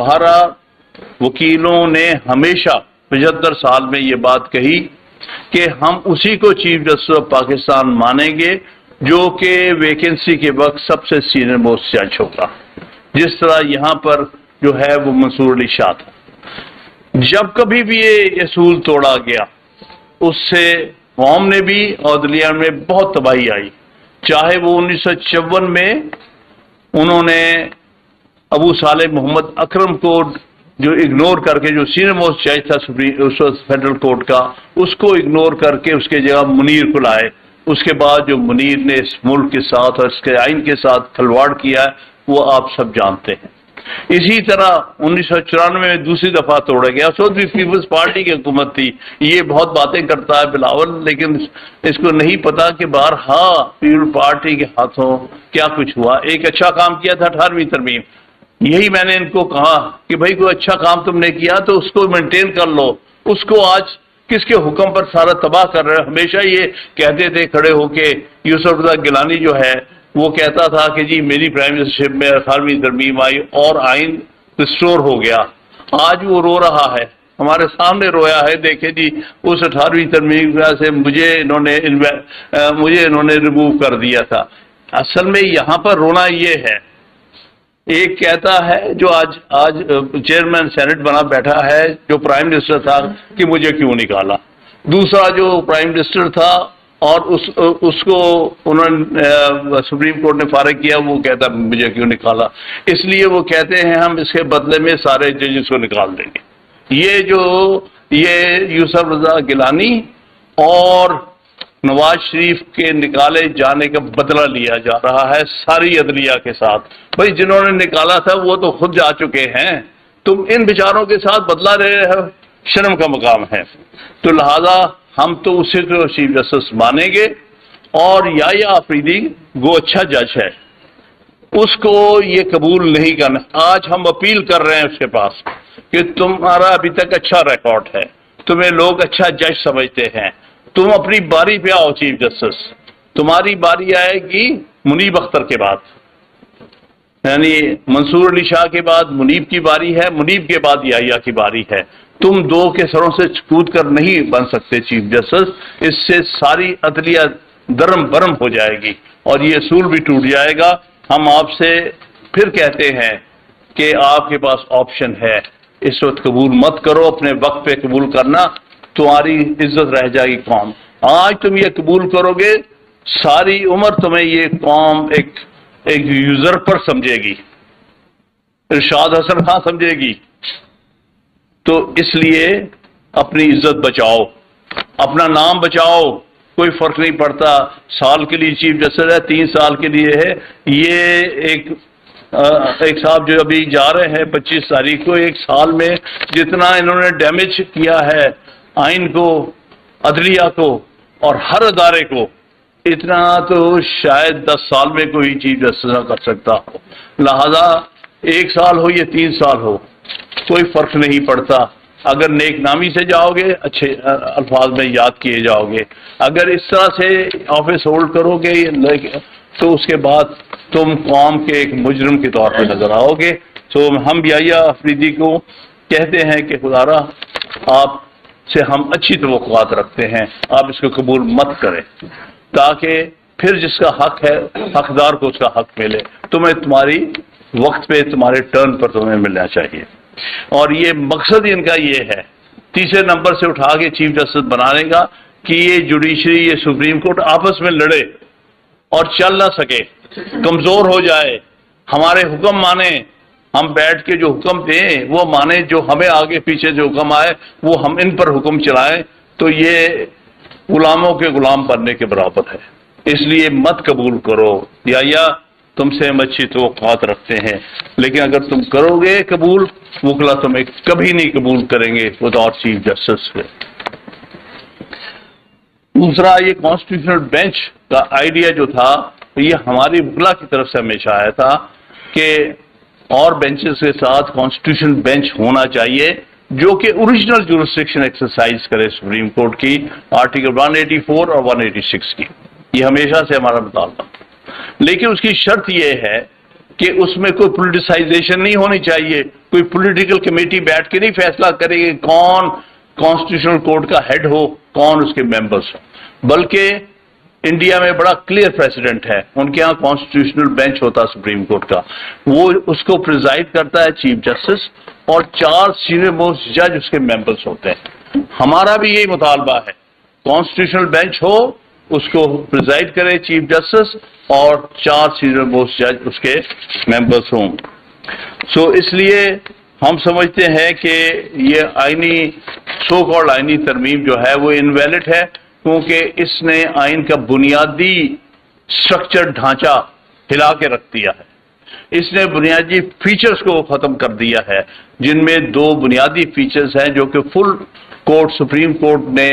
بہرحال وکیلوں نے ہمیشہ 75 سال میں یہ بات کہی کہ ہم اسی کو چیف جسٹس آف پاکستان مانیں گے جو کہ ویکنسی کے وقت سب سے سینئر موسٹ جج ہوگا، جس طرح یہاں پر جو ہے وہ منصور علی شاہ تھا۔ جب کبھی بھی یہ اصول توڑا گیا اس سے قوم نے بھی اور عدلیہ میں بہت تباہی آئی، چاہے وہ 1954 میں انہوں نے ابو صالح محمد اکرم کو جو اگنور کر کے، جو سینئر موسٹ جج تھا فیڈرل کورٹ کا، اس کو اگنور کر کے اس کے جگہ منیر کو لائے۔ اس کے بعد جو منیر نے اس ملک کے ساتھ اور اس کے آئین کے ساتھ کھلواڑ کیا ہے وہ آپ سب جانتے ہیں۔ اسی طرح 1994 میں دوسری دفعہ توڑا گیا، اس وقت بھی پیپلز پارٹی کی حکومت تھی۔ یہ بہت باتیں کرتا ہے بلاول، لیکن اس کو نہیں پتا کہ بارہا پیپلز پارٹی کے ہاتھوں کیا کچھ ہوا۔ ایک اچھا کام کیا تھا 18ویں ترمیم، یہی میں نے ان کو کہا کہ بھائی کوئی اچھا کام تم نے کیا تو اس کو مینٹین کر لو، اس کو آج کس کے حکم پر سارا تباہ کر رہے ہیں۔ ہمیشہ یہ کہتے تھے کھڑے ہو کے، یوسف رضا گیلانی جو ہے وہ کہتا تھا کہ جی میری پرائم منسٹرشپ میں 18ویں ترمیم آئی اور آئین ریسٹور ہو گیا۔ آج وہ رو رہا ہے، ہمارے سامنے رویا ہے، دیکھیں جی اس 18ویں ترمیم سے مجھے انہوں نے ریموو کر دیا تھا۔ اصل میں یہاں پر رونا یہ ہے، ایک کہتا ہے جو آج چیئرمین سینٹ بنا بیٹھا ہے جو پرائم منسٹر تھا کہ مجھے کیوں نکالا، دوسرا جو پرائم منسٹر تھا اور اس کو انہوں نے سپریم کورٹ نے فارغ کیا، وہ کہتا مجھے کیوں نکالا۔ اس لیے وہ کہتے ہیں ہم اس کے بدلے میں سارے ججز کو نکال دیں گے۔ یہ یوسف رضا گیلانی اور نواز شریف کے نکالے جانے کا بدلہ لیا جا رہا ہے ساری عدلیہ کے ساتھ۔ بھائی جنہوں نے نکالا تھا وہ تو خود جا چکے ہیں، تم ان بیچاروں کے ساتھ بدلہ لے رہے ہو، شرم کا مقام ہے۔ تو لہذا ہم تو اسی کو چیف جسٹس مانیں گے، اور یا آفریدی وہ اچھا جج ہے، اس کو یہ قبول نہیں کرنا۔ آج ہم اپیل کر رہے ہیں اس کے پاس کہ تمہارا ابھی تک اچھا ریکارڈ ہے، تمہیں لوگ اچھا جج سمجھتے ہیں، تم اپنی باری پہ آؤ چیف جسٹس۔ تمہاری باری آئے گی منیب اختر کے بعد، یعنی منصور علی شاہ کے بعد منیب کی باری ہے، منیب کے بعد یحییٰ کی باری ہے۔ تم دو کے سروں سے کود کر نہیں بن سکتے چیف جسٹس، اس سے ساری عدلیہ درم برم ہو جائے گی اور یہ اصول بھی ٹوٹ جائے گا۔ ہم آپ سے پھر کہتے ہیں کہ آپ کے پاس آپشن ہے، اس وقت قبول مت کرو، اپنے وقت پہ قبول کرنا، تمہاری عزت رہ جائے گی قوم۔ آج تم یہ قبول کرو گے، ساری عمر تمہیں یہ قوم ایک یوزر پر سمجھے گی، ارشاد حسن خان سمجھے گی۔ تو اس لیے اپنی عزت بچاؤ، اپنا نام بچاؤ، کوئی فرق نہیں پڑتا، سال کے لیے چیف جسٹس ہے، 3 سال کے لیے ہے۔ یہ ایک صاحب جو ابھی جا رہے ہیں 25 تاریخ کو، 1 سال میں جتنا انہوں نے ڈیمیج کیا ہے آئین کو، عدلیہ کو اور ہر ادارے کو، اتنا تو شاید 10 سال میں کوئی چیف جسٹس نہ کر سکتا ہو۔ لہذا 1 سال ہو یا 3 سال ہو، کوئی فرق نہیں پڑتا۔ اگر نیک نامی سے جاؤ گے، اچھے الفاظ میں یاد کیے جاؤ گے، اگر اس طرح سے آفس ہولڈ کرو گے تو اس کے بعد تم قوم کے ایک مجرم کے طور پہ نظر آؤ گے۔ تو ہم یحییٰ آفریدی کو کہتے ہیں کہ خدارا آپ سے ہم اچھی توقعات رکھتے ہیں، آپ اس کو قبول مت کریں، تاکہ پھر جس کا حق ہے حقدار کو اس کا حق ملے۔ تمہیں تمہاری وقت پہ، تمہارے ٹرن پر تمہیں ملنا چاہیے۔ اور یہ مقصد ان کا یہ ہے، تیسرے نمبر سے اٹھا کے چیف جسٹس بنانے کا، کہ یہ جوڈیشری، یہ سپریم کورٹ آپس میں لڑے اور چل نہ سکے، کمزور ہو جائے، ہمارے حکم مانے، ہم بیٹھ کے جو حکم دیں وہ مانے، جو ہمیں آگے پیچھے جو حکم آئے وہ ہم ان پر حکم چلائیں، تو یہ غلاموں کے غلام بننے کے برابر ہے۔ اس لیے مت قبول کرو، یا تم سے ہم اچھی توقعات رکھتے ہیں، لیکن اگر تم کرو گے قبول، وکلا تمہیں کبھی نہیں قبول کریں گے وداؤٹ چیف جسٹس کے۔ دوسرا، یہ کانسٹیٹیوشنل بینچ کا آئیڈیا جو تھا یہ ہماری وکلا کی طرف سے ہمیشہ آیا تھا کہ اور بینچز کے ساتھ کانسٹیٹیوشن بینچ ہونا چاہیے جو کہ اوریجنل جورسڈکشن ایکسرسائز کرے سپریم کورٹ کی، آرٹیکل 184 اور 186 کی۔ یہ ہمیشہ سے ہمارا مطالبہ، لیکن اس کی شرط یہ ہے کہ اس میں کوئی پولیٹیسائزیشن نہیں ہونی چاہیے۔ کوئی پولیٹیکل کمیٹی بیٹھ کے نہیں فیصلہ کرے گی کون کانسٹیٹیوشنل کورٹ کا ہیڈ ہو، کون اس کے ممبرس ہو، بلکہ انڈیا میں بڑا کلیئر پریسیڈنٹ ہے، ان کے ہاں کانسٹیٹیوشنل بینچ ہوتا ہے سپریم کورٹ کا، وہ اس کو پریزائڈ کرتا ہے چیف جسٹس، اور 4 سینئر موسٹ جج اس کے ممبرس ہوتے ہیں۔ ہمارا بھی یہی مطالبہ ہے، کانسٹیٹیوشنل بینچ ہو، اس کو پریزائڈ کرے چیف جسٹس، اور 4 سینئر موسٹ جج اس کے ممبرس ہوں۔ اس لیے ہم سمجھتے ہیں کہ یہ آئینی سو کالڈ آئینی ترمیم جو ہے وہ انویلڈ ہے، کیونکہ اس نے آئین کا بنیادی سٹرکچر ڈھانچہ ہلا کے رکھ دیا ہے، اس نے بنیادی فیچرز کو ختم کر دیا ہے، جن میں 2 بنیادی فیچرز ہیں جو کہ فل کورٹ سپریم کورٹ نے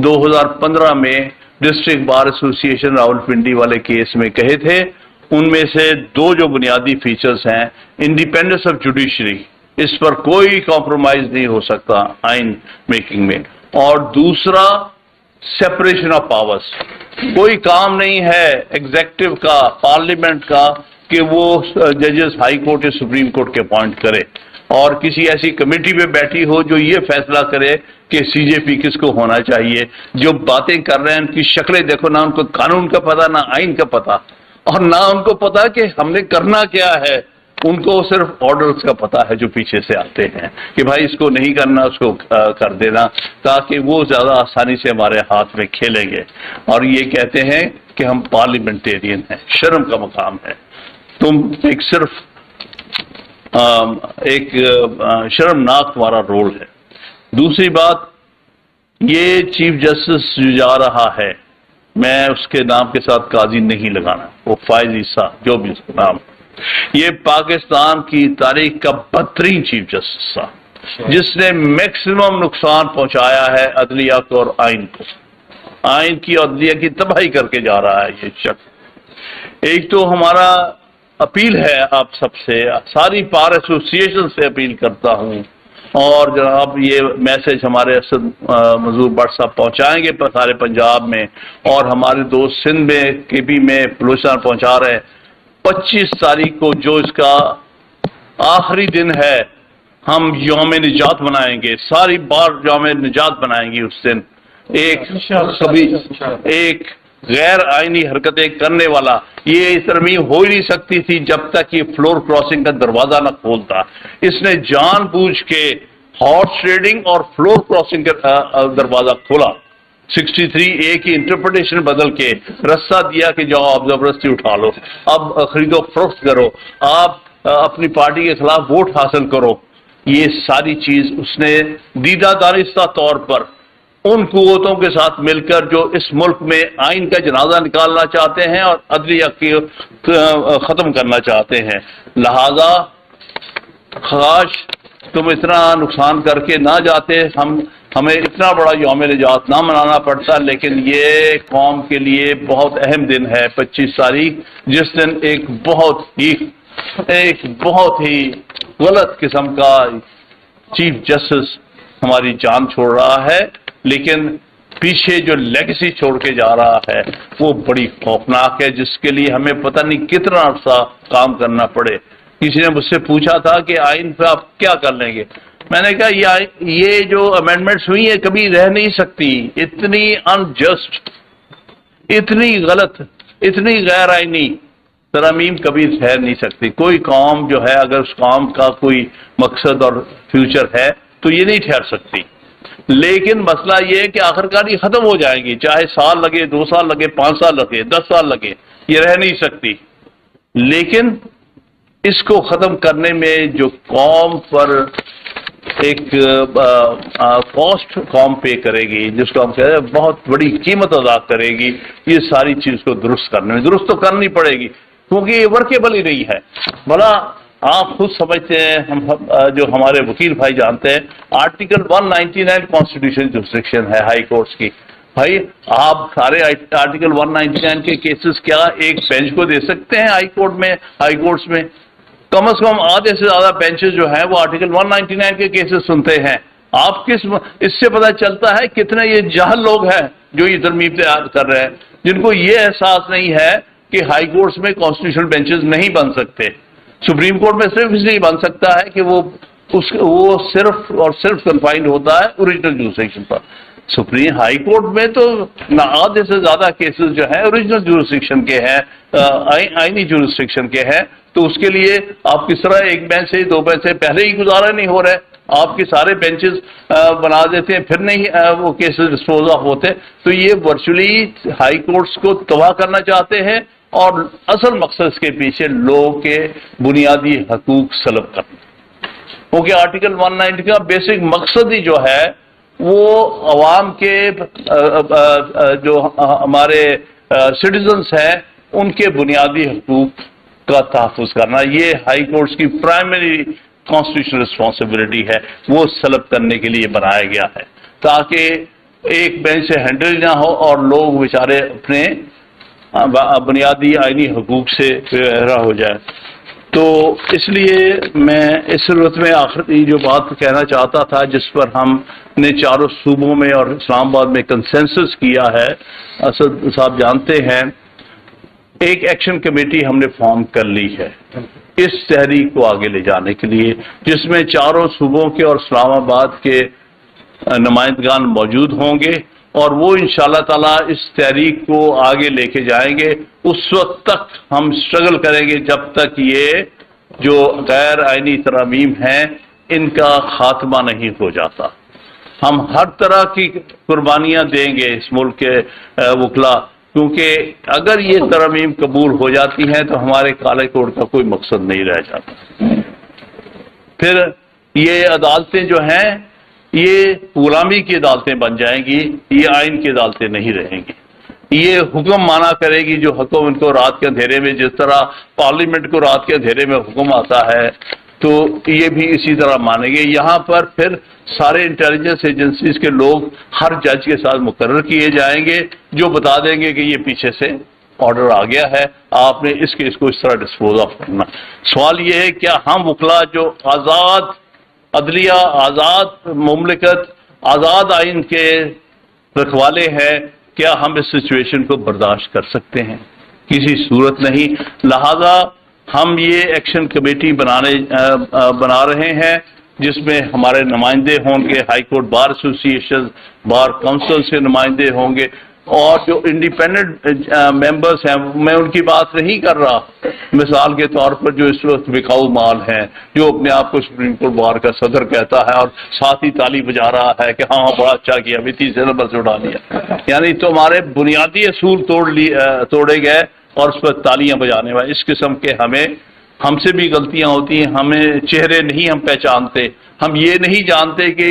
2015 میں ڈسٹرکٹ بار ایسوسی ایشن راولپنڈی والے کیس میں کہے تھے۔ ان میں سے 2 جو بنیادی فیچرز ہیں، انڈیپینڈنس آف جوڈیشری، اس پر کوئی کمپرومائز نہیں ہو سکتا آئین میکنگ میں، اور دوسرا سیپریشن آف پاورز، کوئی کام نہیں ہے ایگزیکٹو کا، پارلیمنٹ کا، کہ وہ ججز ہائی کورٹ یا سپریم کورٹ کے اپوائنٹ کرے اور کسی ایسی کمیٹی پہ بیٹھی ہو جو یہ فیصلہ کرے کہ سی جے پی کس کو ہونا چاہیے۔ جو باتیں کر رہے ہیں ان کی شکلیں دیکھو، نہ ان کو قانون کا پتہ، نہ آئین کا پتہ، اور نہ ان کو پتہ کہ ہم نے کرنا کیا ہے، ان کو صرف آرڈرز کا پتہ ہے جو پیچھے سے آتے ہیں کہ بھائی اس کو نہیں کرنا، اس کو کر دینا، تاکہ وہ زیادہ آسانی سے ہمارے ہاتھ میں کھیلیں گے، اور یہ کہتے ہیں کہ ہم پارلیمنٹیرین ہیں۔ شرم کا مقام ہے، تم ایک صرف ایک شرمناک تمہارا رول ہے۔ دوسری بات، یہ چیف جسٹس جو جا رہا ہے، میں اس کے نام کے ساتھ قاضی نہیں لگانا، وہ فائز عیسیٰ جو بھی اس کا نام، یہ پاکستان کی تاریخ کا بدترین چیف جسٹس تھا، جس نے میکسیمم نقصان پہنچایا ہے عدلیہ کو اور آئین کو، آئین کی اور عدلیہ کی تباہی کر کے جا رہا ہے یہ شخص۔ ایک تو ہمارا اپیل ہے آپ سب سے، ساری بار ایسوسی ایشن سے اپیل کرتا ہوں، اور جناب یہ میسج ہمارے اسد منظور بٹ صاحب پہنچائیں گے سارے پنجاب میں، اور ہمارے دوست سندھ میں کے پی میں بلوچستان پہنچا رہے ہیں۔ 25 تاریخ کو جو اس کا آخری دن ہے، ہم یوم نجات منائیں گے، ساری بار یوم نجات بنائیں گے اس دن۔ ایک غیر آئینی حرکتیں کرنے والا، یہ ترمیم ہو ہی نہیں سکتی تھی جب تک یہ فلور کراسنگ کا دروازہ نہ کھولتا۔ اس نے جان بوجھ کے ہارس ٹریڈنگ اور فلور کراسنگ کا دروازہ کھولا، 63A کی انٹرپریٹیشن بدل کے رستہ دیا کہ جاؤ آپ زبردستی اٹھا لو، اب خرید و فروخت کرو، آپ اپنی پارٹی کے خلاف ووٹ حاصل کرو۔ یہ ساری چیز اس نے دیدہ دانستہ طور پر ان قوتوں کے ساتھ مل کر جو اس ملک میں آئین کا جنازہ نکالنا چاہتے ہیں اور عدلیہ کو ختم کرنا چاہتے ہیں، لہذا خواہش تم اتنا نقصان کر کے نہ جاتے، ہمیں اتنا بڑا یوم نجات نہ منانا پڑتا، لیکن یہ قوم کے لیے بہت اہم دن ہے 25 تاریخ، جس دن ایک بہت ہی غلط قسم کا چیف جسٹس ہماری جان چھوڑ رہا ہے، لیکن پیچھے جو لیگیسی چھوڑ کے جا رہا ہے وہ بڑی خوفناک ہے، جس کے لیے ہمیں پتہ نہیں کتنا عرصہ کام کرنا پڑے۔ کسی نے مجھ سے پوچھا تھا کہ آئین پہ آپ کیا کر لیں گے، میں نے کہا یہ جو امینڈمنٹس ہوئی ہیں کبھی رہ نہیں سکتی، اتنی انجسٹ، اتنی غلط، اتنی غیر آئینی ترامیم کبھی رہ نہیں سکتی۔ کوئی قوم جو ہے اگر اس قوم کا کوئی مقصد اور فیوچر ہے تو یہ نہیں ٹھہر سکتی، لیکن مسئلہ یہ ہے کہ آخرکار یہ ختم ہو جائیں گی، چاہے سال لگے، 2 سال لگے، 5 سال لگے، 10 سال لگے، یہ رہ نہیں سکتی۔ لیکن اس کو ختم کرنے میں جو قوم پر ایک کاسٹ قوم پے کرے گی، جس کو ہم کہتے ہیں بہت بڑی قیمت ادا کرے گی، یہ ساری چیز کو درست کرنے میں، درست تو کرنی پڑے گی کیونکہ یہ ورکیبل ہی نہیں ہے۔ بھلا آپ خود سمجھتے ہیں، ہم جو ہمارے وکیل بھائی جانتے ہیں، آرٹیکل 199 کانسٹیٹیوشن جورسڈکشن ہے ہائی کورٹس کی۔ بھائی آپ سارے آرٹیکل 199 کے کیسز کیا ایک بینچ کو دے سکتے ہیں ہائی کورٹس میں؟ کم از کم آدھے سے زیادہ بینچز جو ہیں وہ آرٹیکل 199 کے کیسز سنتے ہیں۔ آپ اس سے پتہ چلتا ہے کتنے یہ جاہل لوگ ہیں جو یہ ترمیم تیار کر رہے ہیں، جن کو یہ احساس نہیں ہے کہ ہائی کورٹس میں کانسٹیٹیوشنل بینچز نہیں بن سکتے۔ سپریم کورٹ میں صرف اس لیے بن سکتا ہے کہ وہ صرف اور صرف کنفائنڈ ہوتا ہے اوریجنل جورسڈکشن پر. سپریم ہائی کورٹ میں تو آدھے سے زیادہ کیسز جو ہیں اوریجنل جورسڈکشن کے ہیں, آئینی جورسڈکشن کے ہیں, تو اس کے لیے آپ کس طرح ایک بینچ سے 2 بینچ سے پہلے ہی گزارا نہیں ہو رہا ہے, آپ کے سارے بینچز بنا دیتے ہیں, پھر نہیں وہ کیسز ڈسپوز آف ہوتے. تو یہ ورچولی ہائی کورٹس کو تباہ کرنا چاہتے ہیں, اور اصل مقصد اس کے پیچھے لوگوں کے بنیادی حقوق سلب کرنا. کیونکہ آرٹیکل 190 کا بیسک مقصد ہی جو ہے وہ عوام کے جو ہمارے سٹیزنز ہیں ان کے بنیادی حقوق کا تحفظ کرنا. یہ ہائی کورٹس کی پرائمری کانسٹیٹیوشنل رسپانسبلٹی ہے, وہ سلب کرنے کے لیے بنایا گیا ہے تاکہ ایک بینچ سے ہینڈل نہ ہو اور لوگ بیچارے اپنے بنیادی آئینی حقوق سے بہرا ہو جائے. تو اس لیے میں اس صورت میں آخری جو بات کہنا چاہتا تھا, جس پر ہم نے چاروں صوبوں میں اور اسلام آباد میں کنسنسس کیا ہے, اسد صاحب جانتے ہیں, ایک ایکشن کمیٹی ہم نے فارم کر لی ہے اس تحریک کو آگے لے جانے کے لیے, جس میں چاروں صوبوں کے اور اسلام آباد کے نمائندگان موجود ہوں گے, اور وہ انشاءاللہ تعالیٰ اس تحریک کو آگے لے کے جائیں گے. اس وقت تک ہم اسٹرگل کریں گے جب تک یہ جو غیر آئینی ترامیم ہیں ان کا خاتمہ نہیں ہو جاتا. ہم ہر طرح کی قربانیاں دیں گے اس ملک کے وکلا, کیونکہ اگر یہ ترامیم قبول ہو جاتی ہیں تو ہمارے کالے کوڈ کا کوئی مقصد نہیں رہ جاتا. پھر یہ عدالتیں جو ہیں یہ غلامی کی عدالتیں بن جائیں گی, یہ آئین کی عدالتیں نہیں رہیں گی. یہ حکم مانا کرے گی جو حکم ان کو رات کے اندھیرے میں, جس طرح پارلیمنٹ کو رات کے اندھیرے میں حکم آتا ہے, تو یہ بھی اسی طرح مانیں گے. یہاں پر پھر سارے انٹیلیجنس ایجنسیز کے لوگ ہر جج کے ساتھ مقرر کیے جائیں گے جو بتا دیں گے کہ یہ پیچھے سے آرڈر آ گیا ہے, آپ نے اس کیس کو اس طرح ڈسپوز آف کرنا. سوال یہ ہے کیا ہم وکلا جو آزاد عدلیہ, آزاد مملکت, آزاد آئین کے رکھوالے ہیں, کیا ہم اس سچویشن کو برداشت کر سکتے ہیں؟ کسی صورت نہیں. لہذا ہم یہ ایکشن کمیٹی بنا رہے ہیں جس میں ہمارے نمائندے ہوں گے, ہائی کورٹ بار ایسوسی ایشن, بار کونسل سے نمائندے ہوں گے, اور جو انڈیپینڈنٹ ممبرس ہیں میں ان کی بات نہیں کر رہا. مثال کے طور پر جو اس وقت بکاؤ مال ہیں, جو اپنے آپ کو سپریم کورٹ بار کا صدر کہتا ہے اور ساتھ ہی تالی بجا رہا ہے کہ ہاں بڑا اچھا کیا, ابھی 30 نمبر سے اٹھا لیا, یعنی تمہارے بنیادی اصول توڑے گئے اور اس پر تالیاں بجانے والے. اس قسم کے ہم سے بھی غلطیاں ہوتی ہیں, ہمیں چہرے نہیں ہم پہچانتے, ہم یہ نہیں جانتے کہ